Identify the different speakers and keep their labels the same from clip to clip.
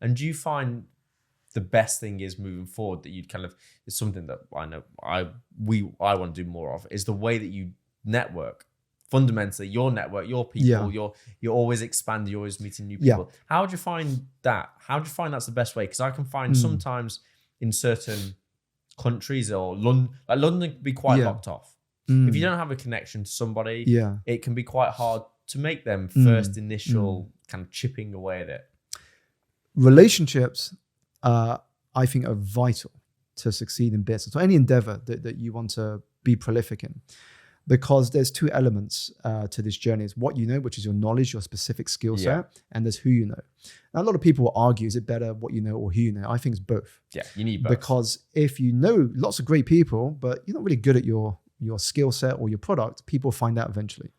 Speaker 1: And do you find the best thing is moving forward that you'd kind of, it's something that I know I want to do more of, is the way that you network. Fundamentally, your network, your people, you're always expanding, you're always meeting new people. How do you find that? How do you find that's the best way? Because I can find sometimes in certain countries or London can be quite locked off. If you don't have a connection to somebody, it can be quite hard to make them first initial kind of chipping away at it.
Speaker 2: Relationships, I think, are vital to succeed in business or any endeavor that you want to be prolific in. Because there's two elements to this journey. It's what you know, which is your knowledge, your specific skill set, and there's who you know. Now, a lot of people will argue, is it better what you know or who you know? I think it's both.
Speaker 1: Yeah, you need both.
Speaker 2: Because if you know lots of great people, but you're not really good at your skill set or your product, people find out eventually.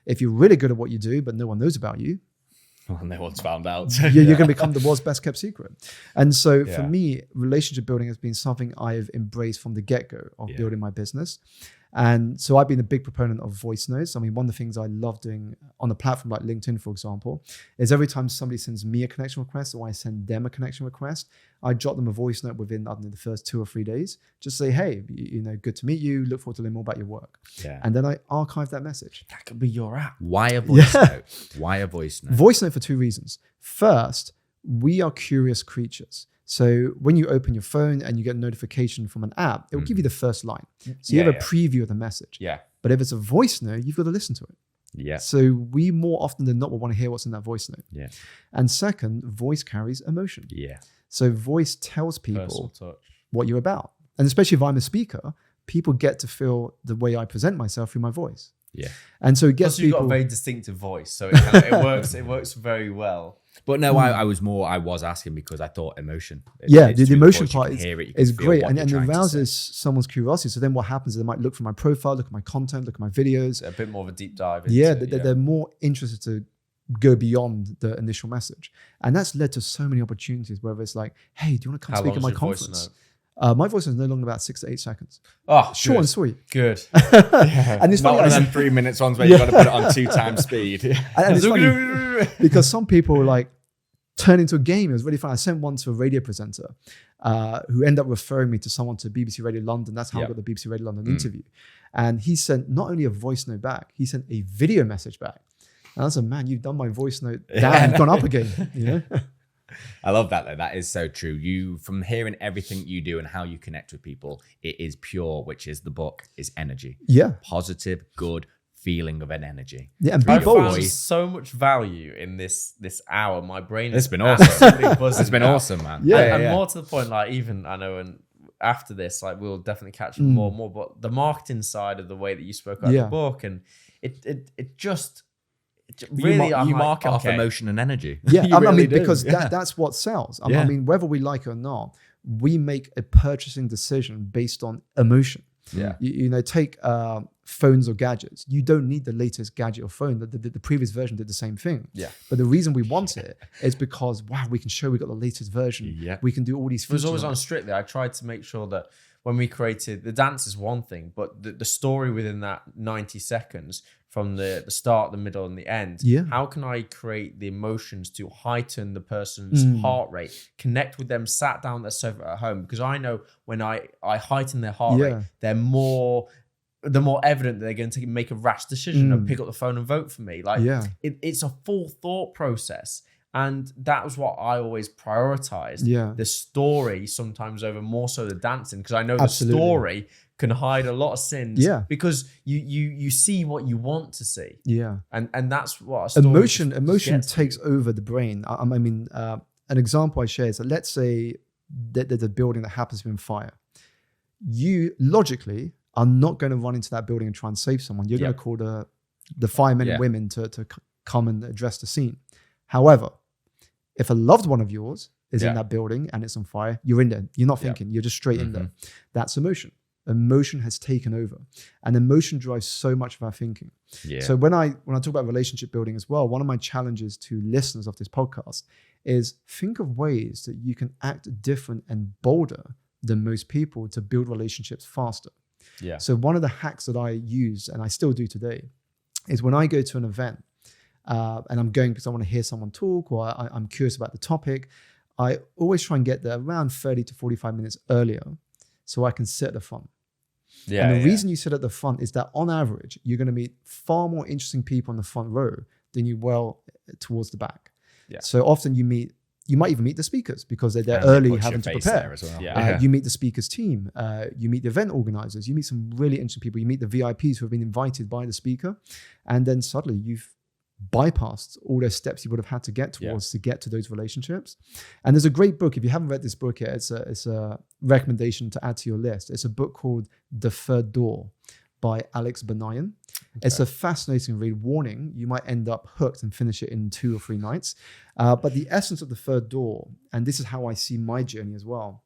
Speaker 2: If you're really good at what you do, but no one knows about you,
Speaker 3: well, no one's found out.
Speaker 2: You're going to become the world's best kept secret. And so for me, relationship building has been something I've embraced from the get-go of building my business. And so I've been a big proponent of voice notes. I mean, one of the things I love doing on a platform like LinkedIn, for example, is every time somebody sends me a connection request or I send them a connection request, I jot them a voice note within, I don't know, the first 2 or 3 days. Just say, hey, good to meet you. Look forward to learning more about your work. Yeah. And then I archive that message.
Speaker 1: That could be your app.
Speaker 3: Why a voice note? Why a voice note?
Speaker 2: Voice note for 2 reasons. First, we are curious creatures. So when you open your phone and you get a notification from an app, it will give you the first line. So you have a preview of the message.
Speaker 1: Yeah.
Speaker 2: But if it's a voice note, you've got to listen to it.
Speaker 3: Yeah.
Speaker 2: So we more often than not will want to hear what's in that voice note.
Speaker 3: Yeah.
Speaker 2: And second, voice carries emotion.
Speaker 3: Yeah.
Speaker 2: So voice tells people what you're about. And especially if I'm a speaker, people get to feel the way I present myself through my voice.
Speaker 3: Yeah.
Speaker 2: And so it gets
Speaker 1: people. You've got a very distinctive voice, so it works. It works very well.
Speaker 3: But no, I was asking because I thought emotion.
Speaker 2: The emotion part is great, and it arouses
Speaker 1: someone's
Speaker 2: curiosity. So then what happens is they might look for my profile, look at my content, look at my videos.
Speaker 1: A bit more of a deep dive.
Speaker 2: They're more interested to go beyond the initial message. And that's led to so many opportunities, whether it's like, hey, do you want to come speak at my conference? My voice is no longer about 6 to 8 seconds.
Speaker 1: Oh,
Speaker 2: short and sweet.
Speaker 1: Good.
Speaker 2: And it's
Speaker 3: not one of them 3 minutes ones where you've got to put it on 2 times speed.
Speaker 2: And it's funny because some people like turn into a game. It was really fun. I sent one to a radio presenter who ended up referring me to someone to BBC Radio London. That's how I got the BBC Radio London interview. And he sent not only a voice note back, he sent a video message back. And I said, man, you've done my voice note down, gone up again. You know?
Speaker 3: I love that though. That is so true. You, from hearing everything you do and how you connect with people, it is pure, which is the book, is energy.
Speaker 2: Yeah.
Speaker 3: Positive, good feeling of an energy.
Speaker 2: Yeah, and be bold.
Speaker 1: There's so much value in this hour. My brain
Speaker 3: has been awesome. It's been awesome, man.
Speaker 1: Yeah, and more to the point, like even I know, and after this, like we'll definitely catch up more and more. But the marketing side of the way that you spoke about the book, and it just. Really,
Speaker 3: you market off emotion and energy.
Speaker 2: Yeah, I mean, because that's what sells. I mean, whether we like it or not, we make a purchasing decision based on emotion.
Speaker 1: Yeah,
Speaker 2: take phones or gadgets. You don't need the latest gadget or phone. The previous version did the same thing.
Speaker 1: Yeah,
Speaker 2: but the reason we want it is because we can show we got the latest version.
Speaker 1: Yeah,
Speaker 2: we can do all these features.
Speaker 1: It was always on Strictly. I tried to make sure that when we created the dance is one thing, but the story within that 90 seconds from the start, the middle, and the end.
Speaker 2: Yeah.
Speaker 1: How can I create the emotions to heighten the person's heart rate, connect with them, sat down their sofa at home? Because I know when I heighten their heart rate, the more evident that they're going to make a rash decision and pick up the phone and vote for me. Like it's a full thought process. And that was what I always prioritized.
Speaker 2: Yeah.
Speaker 1: The story sometimes over more so the dancing, because I know the story can hide a lot of sins.
Speaker 2: Yeah.
Speaker 1: Because you see what you want to see.
Speaker 2: Yeah.
Speaker 1: And that's what a story
Speaker 2: emotion takes over the brain. I mean, an example I share is that let's say that there's a building that happens to be on fire. You logically are not going to run into that building and try and save someone. You're going to call the firemen and women to come and address the scene. However, if a loved one of yours is in that building and it's on fire, you're in there. You're not thinking. You're just straight in there. That's emotion. Emotion has taken over, and emotion drives so much of our thinking.
Speaker 3: Yeah.
Speaker 2: So when I talk about relationship building as well, one of my challenges to listeners of this podcast is think of ways that you can act different and bolder than most people to build relationships faster.
Speaker 1: Yeah.
Speaker 2: So one of the hacks that I use, and I still do today, is when I go to an event, and I'm going because I want to hear someone talk or I'm curious about the topic, I always try and get there around 30 to 45 minutes earlier so I can sit at the front.
Speaker 1: Yeah.
Speaker 2: And the reason you sit at the front is that on average, you're going to meet far more interesting people on the front row than you will towards the back.
Speaker 1: Yeah.
Speaker 2: So often you might even meet the speakers because they're there early having to prepare.
Speaker 3: As well.
Speaker 2: You meet the speakers team, you meet the event organizers, you meet some really interesting people, you meet the VIPs who have been invited by the speaker, and then suddenly you've bypassed all those steps you would have had to get towards to get to those relationships. And there's a great book, if you haven't read this book yet, it's a recommendation to add to your list. It's a book called The Third Door by Alex Banayan. Okay. It's a fascinating read. Warning, you might end up hooked and finish it in 2 or 3 nights. But the essence of the third door, and this is how I see my journey as well,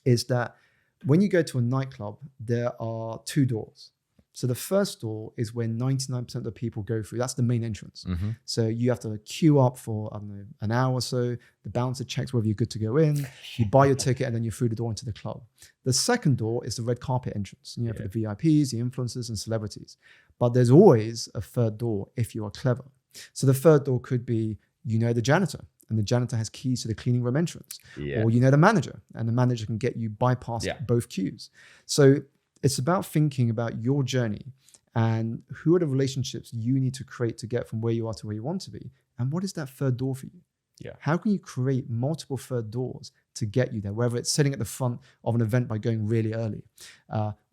Speaker 2: is that when you go to a nightclub, there are 2 doors. So the first door is where 99% of the people go through. That's the main entrance. Mm-hmm. So you have to queue up for, I don't know, an hour or so. The bouncer checks whether you're good to go in. You buy your ticket and then you're through the door into the club. The second door is the red carpet entrance. You know, for the VIPs, the influencers and celebrities. But there's always a third door if you are clever. So the third door could be, you know, the janitor. And the janitor has keys to the cleaning room entrance. Yeah. Or you know the manager. And the manager can get you bypass both queues. So it's about thinking about your journey and who are the relationships you need to create to get from where you are to where you want to be. And what is that third door for you? Yeah. How can you create multiple third doors to get you there? Whether it's sitting at the front of an event by going really early,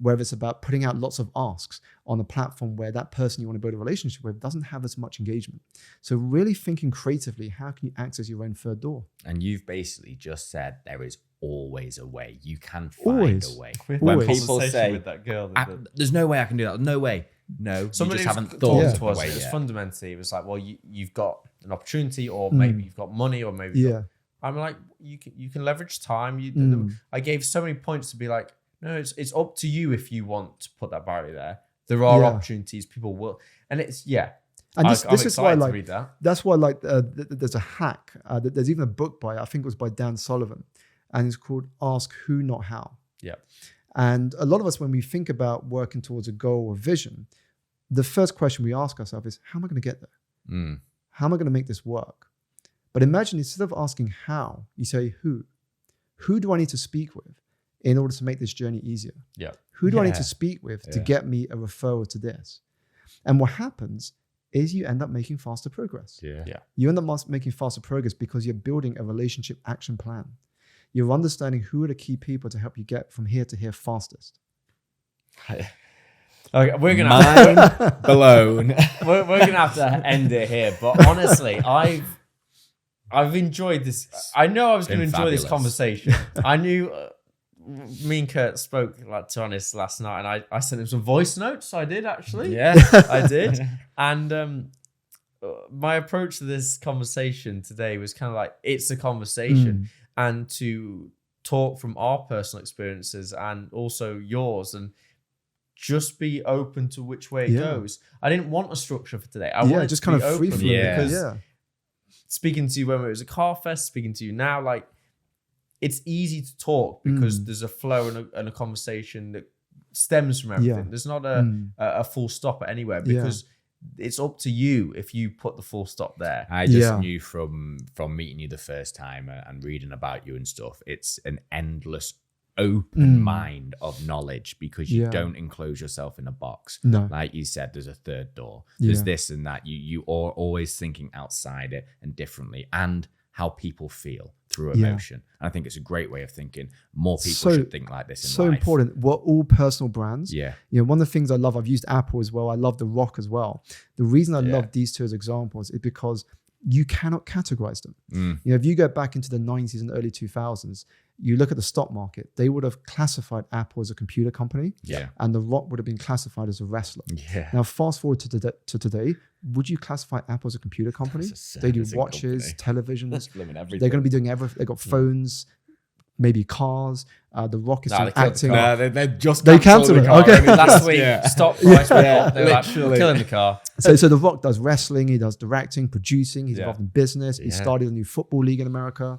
Speaker 2: whether it's about putting out lots of asks on a platform where that person you want to build a relationship with doesn't have as much engagement. So really thinking creatively, how can you access your own third door?
Speaker 3: And you've basically just said there is always a way. You can find a way.
Speaker 1: When people say with that girl,
Speaker 3: there's no way I can do that. No way. No,
Speaker 1: somebody
Speaker 3: you just haven't thought
Speaker 1: to us. It was fundamentally, it was like, well, you've got an opportunity, or maybe you've got money, or maybe I'm like, you can leverage time. I gave so many points to be like, no, it's up to you if you want to put that barrier there. There are opportunities, people will, and it's
Speaker 2: And this is why I like
Speaker 1: read that.
Speaker 2: That's why I like there's a hack. There's even a book by, I think it was by Dan Sullivan, and it's called Ask Who, Not How. Yeah. And a lot of us, when we think about working towards a goal or vision, the first question we ask ourselves is, how am I going to get there? How am I going to make this work? But imagine instead of asking how, you say who. Who do I need to speak with in order to make this journey easier? Yeah. Who do I need to speak with to get me a referral to this? And what happens is you end up making faster progress. Yeah. You end up making faster progress because you're building a relationship action plan. You're understanding who are the key people to help you get from here to here fastest.
Speaker 1: Okay, we're gonna
Speaker 3: blown.
Speaker 1: We're gonna have to end it here. But honestly, I've enjoyed this. I know I was going to enjoy this conversation. I knew me and Kurt spoke to honest last night, and I sent him some voice notes. I did actually. Yeah, I did. And my approach to this conversation today was kind of like, it's a conversation. And to talk from our personal experiences and also yours, and just be open to which way it goes. I didn't want a structure for today. I wanted just to kind of free flow because speaking to you when it was a car fest, speaking to you now, like, it's easy to talk because there's a flow and a conversation that stems from everything. There's not a full stop at anywhere because it's up to you if you put the full stop there.
Speaker 3: I just knew from meeting you the first time and reading about you and stuff, it's an endless open mind of knowledge because you don't enclose yourself in a box. No. Like you said, there's a third door. There's this and that. You are always thinking outside it and differently, and how people feel through emotion. And I think it's a great way of thinking. More people should think like this in life. So
Speaker 2: important. We're all personal brands. Yeah. You know, one of the things I love, I've used Apple as well. I love The Rock as well. The reason I love these two as examples is because you cannot categorize them. You know, if you go back into the 90s and early 2000s, you look at the stock market, they would have classified Apple as a computer company, and The Rock would have been classified as a wrestler. Now, fast forward to today, would you classify Apple as a computer company? They do watches, televisions. They're going to be doing everything. They've got phones, maybe cars. The Rock is doing acting.
Speaker 3: They just
Speaker 2: cancelled it. Okay.
Speaker 1: Last week, stock price went up. They were like, killing the car.
Speaker 2: So The Rock does wrestling. He does directing, producing. He's involved in business. He started a new football league in America.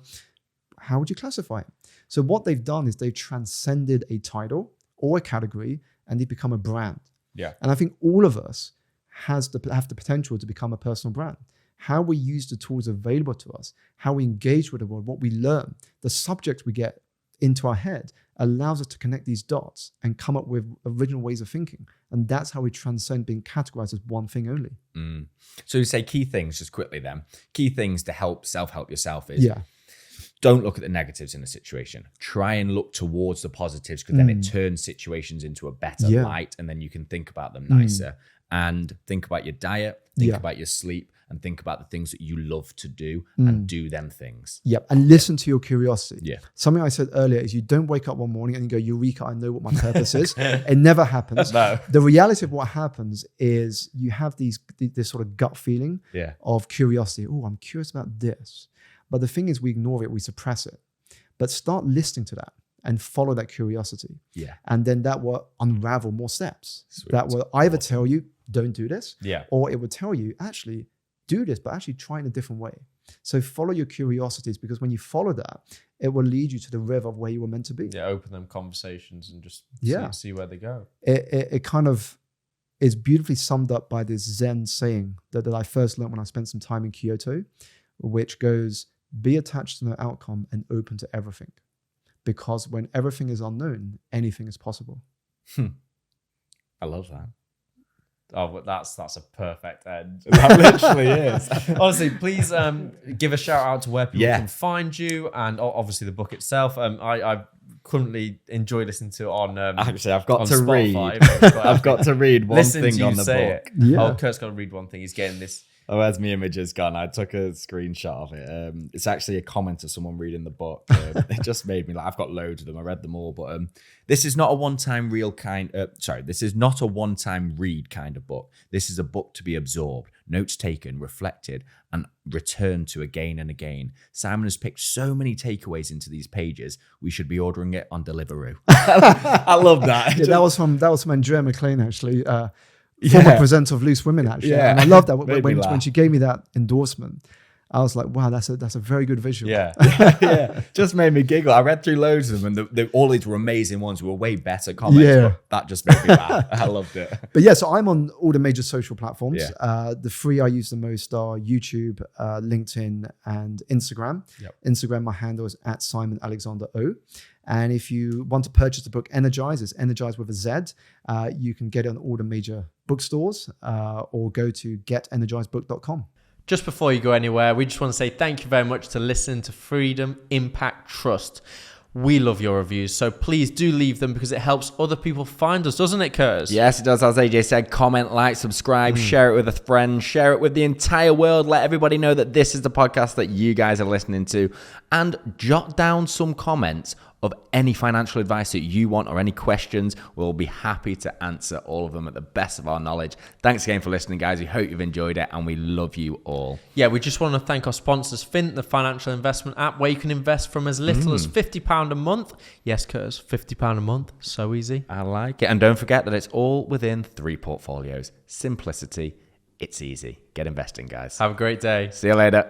Speaker 2: How would you classify it? So what they've done is they've transcended a title or a category, and they've become a brand. Yeah. And I think all of us have the potential to become a personal brand. how we use the tools available to us, how we engage with the world, what we learn, the subjects we get into our head allows us to connect these dots and come up with original ways of thinking. And that's how we transcend being categorized as one thing only.
Speaker 3: So you say key things, just quickly then. Key things to help self-help yourself is don't look at the negatives in a situation. Try and look towards the positives, because then it turns situations into a better light, and then you can think about them nicer. And think about your diet, think about your sleep, and think about the things that you love to do and do them things.
Speaker 2: Yep. And listen to your curiosity.
Speaker 3: Yeah.
Speaker 2: Something I said earlier is you don't wake up one morning and you go, Eureka, I know what my purpose is. It never happens.
Speaker 3: No.
Speaker 2: The reality of what happens is you have this sort of gut feeling of curiosity. Oh, I'm curious about this. But the thing is, we ignore it, we suppress it. But start listening to that and follow that curiosity.
Speaker 3: Yeah.
Speaker 2: And then that will unravel more steps.
Speaker 3: Sweet.
Speaker 2: That will either tell you, don't do this.
Speaker 1: Yeah.
Speaker 2: Or it will tell you, actually, do this, but actually try in a different way. So follow your curiosities, because when you follow that, it will lead you to the river of where you were meant to be.
Speaker 1: Yeah, open them conversations and just see where they go.
Speaker 2: It kind of is beautifully summed up by this Zen saying that I first learned when I spent some time in Kyoto, which goes, be attached to no outcome and open to everything. Because when everything is unknown, anything is possible.
Speaker 3: I love that.
Speaker 1: Oh, but that's a perfect end.
Speaker 3: That literally is.
Speaker 1: Honestly, please give a shout out to where people can find you, and obviously the book itself. I currently enjoy listening to it on.
Speaker 3: Actually, I've got
Speaker 1: on
Speaker 3: to
Speaker 1: Spotify.
Speaker 3: read. I've got to read one thing on the book.
Speaker 2: Yeah.
Speaker 1: Oh, Kurt's got to read one thing. He's getting this.
Speaker 3: Oh, where's my images gone? I took a screenshot of it. It's actually a comment of someone reading the book. It just made me laugh. I've got loads of them. I read them all, but this is not a one-time this is not a one-time read kind of book. This is a book to be absorbed, notes taken, reflected, and returned to again and again. Simon has picked so many takeaways into these pages. We should be ordering it on Deliveroo. I love that.
Speaker 2: Yeah, that was from Andrea McLean, actually. Former presenter of Loose Women, actually.
Speaker 3: Yeah.
Speaker 2: And I love that when she gave me that endorsement. I was like, wow, that's a very good visual.
Speaker 3: Yeah. Just made me giggle. I read through loads of them, and all these were amazing ones. Were way better comments.
Speaker 2: Yeah.
Speaker 3: But that just made me laugh. I loved it.
Speaker 2: But yeah, so I'm on all the major social platforms.
Speaker 3: Yeah.
Speaker 2: The three I use the most are YouTube, LinkedIn, and Instagram.
Speaker 1: Yep.
Speaker 2: Instagram, my handle is @SimonAlexanderO. And if you want to purchase the book Energize, it's Energize with a Z. You can get it on all the major bookstores or go to getenergizedbook.com.
Speaker 1: Just before you go anywhere, we just want to say thank you very much to listen to Freedom Impact Trust. We love your reviews, so please do leave them, because it helps other people find us, doesn't it, Curtis?
Speaker 3: Yes, it does. As AJ said, comment, like, subscribe, share it with a friend, share it with the entire world. Let everybody know that this is the podcast that you guys are listening to, and jot down some comments of any financial advice that you want or any questions. We'll be happy to answer all of them at the best of our knowledge. Thanks again for listening, guys. We hope you've enjoyed it, and we love you all.
Speaker 1: Yeah, we just want to thank our sponsors, FINT, the financial investment app, where you can invest from as little as £50 a month. Yes, Curtis, £50 a month. So easy.
Speaker 3: I like it. And don't forget that it's all within 3 portfolios. Simplicity. It's easy. Get investing, guys.
Speaker 1: Have a great day.
Speaker 3: See you later.